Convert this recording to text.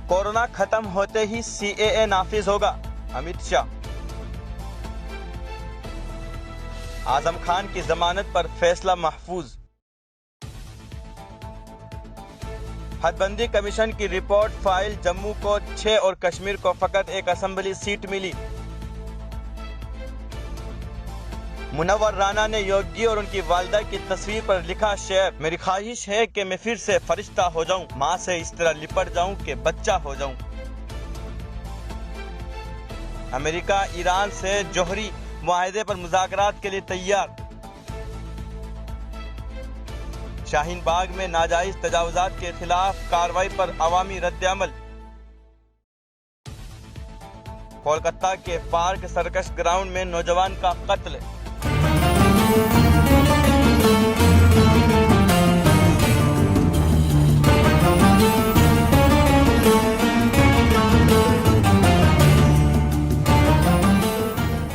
Corona खत्म होते ही CAA नाफिज होगा, अमित शाह। आजम खान की जमानत पर फैसला महफूज। हदबंदी कमीशन की रिपोर्ट फाइल, जम्मू को 6 और कश्मीर को फकत एक असेंबली सीट मिली। मुनव्वर राना ने योगी और उनकी वालिदा की तस्वीर पर लिखा शेर, मेरी ख्वाहिश है कि मैं फिर से फरिश्ता हो जाऊं, माँ से इस तरह लिपट जाऊं कि बच्चा हो जाऊं। अमेरिका ईरान से जौहरी मुआहदे पर मुज़ाकरात के लिए तैयार। शाहीन बाग में नाजायज तजावुजात के खिलाफ कार्रवाई पर अवामी रद्द-ए-अमल। कोलकाता के पार्क सर्कस ग्राउंड में नौजवान का कत्ल।